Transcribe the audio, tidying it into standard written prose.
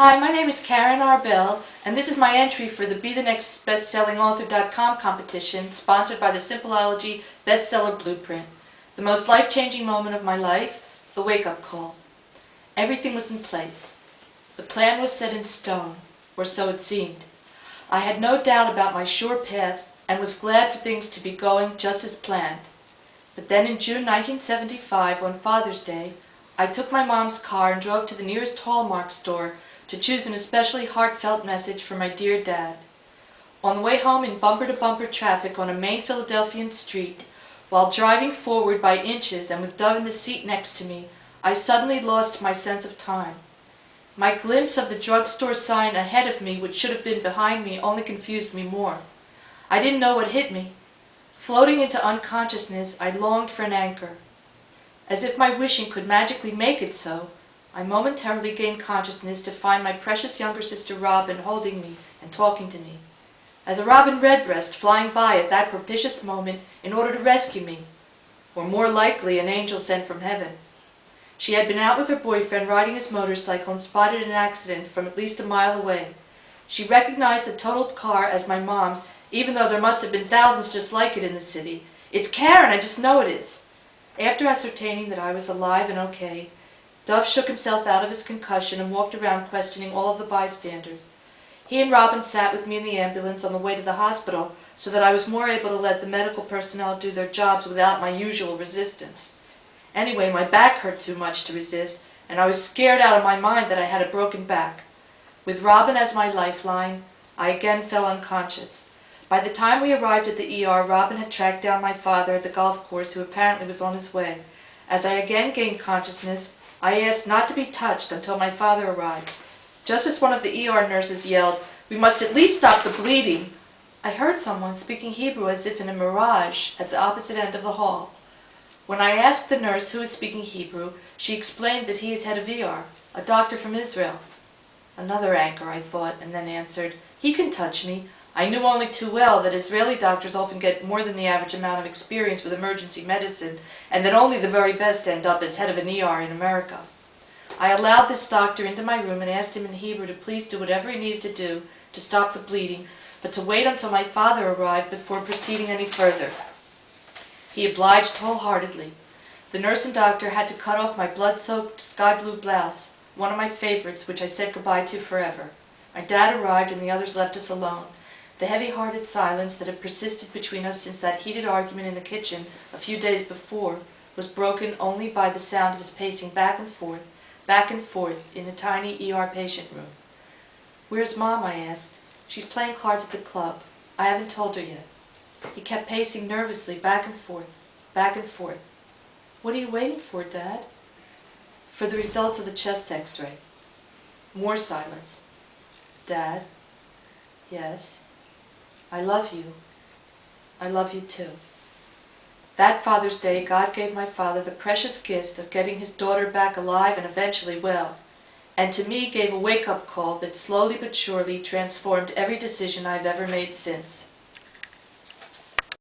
Hi, my name is Karen Arbell, and this is my entry for the BeTheNextBestSellingAuthor.com competition sponsored by the Simpleology Bestseller Blueprint. The most life-changing moment of my life, the wake-up call. Everything was in place. The plan was set in stone, or so it seemed. I had no doubt about my sure path and was glad for things to be going just as planned. But then in June 1975, on Father's Day, I took my mom's car and drove to the nearest Hallmark store to choose an especially heartfelt message for my dear Dad. On the way home in bumper-to-bumper traffic on a main Philadelphian street, while driving forward by inches and with Dove in the seat next to me, I suddenly lost my sense of time. My glimpse of the drugstore sign ahead of me, which should have been behind me, only confused me more. I didn't know what hit me. Floating into unconsciousness, I longed for an anchor. As if my wishing could magically make it so, I momentarily gained consciousness to find my precious younger sister Robin holding me and talking to me, as a robin redbreast flying by at that propitious moment in order to rescue me, or more likely an angel sent from heaven. She had been out with her boyfriend riding his motorcycle and spotted an accident from at least a mile away. She recognized the totaled car as my mom's, even though there must have been thousands just like it in the city. "It's Karen, I just know it is." After ascertaining that I was alive and okay, Dove shook himself out of his concussion and walked around questioning all of the bystanders. He and Robin sat with me in the ambulance on the way to the hospital so that I was more able to let the medical personnel do their jobs without my usual resistance. Anyway, my back hurt too much to resist, and I was scared out of my mind that I had a broken back. With Robin as my lifeline, I again fell unconscious. By the time we arrived at the ER, Robin had tracked down my father at the golf course, who apparently was on his way. As I again gained consciousness, I asked not to be touched until my father arrived. Just as one of the ER nurses yelled, "We must at least stop the bleeding," I heard someone speaking Hebrew as if in a mirage at the opposite end of the hall. When I asked the nurse who was speaking Hebrew, she explained that he is head of ER, a doctor from Israel. Another anchor, I thought, and then answered, "He can touch me." I knew only too well that Israeli doctors often get more than the average amount of experience with emergency medicine, and that only the very best end up as head of an ER in America. I allowed this doctor into my room and asked him in Hebrew to please do whatever he needed to do to stop the bleeding, but to wait until my father arrived before proceeding any further. He obliged wholeheartedly. The nurse and doctor had to cut off my blood-soaked sky-blue blouse, one of my favorites, which I said goodbye to forever. My dad arrived and the others left us alone. The heavy-hearted silence that had persisted between us since that heated argument in the kitchen a few days before was broken only by the sound of his pacing back and forth in the tiny ER patient room. "Where's Mom?" I asked. "She's playing cards at the club. I haven't told her yet." He kept pacing nervously back and forth, back and forth. "What are you waiting for, Dad?" "For the results of the chest x-ray." More silence. "Dad?" "Yes." "I love you. I love you too." That Father's Day, God gave my father the precious gift of getting his daughter back alive and eventually well, and to me gave a wake-up call that slowly but surely transformed every decision I've ever made since.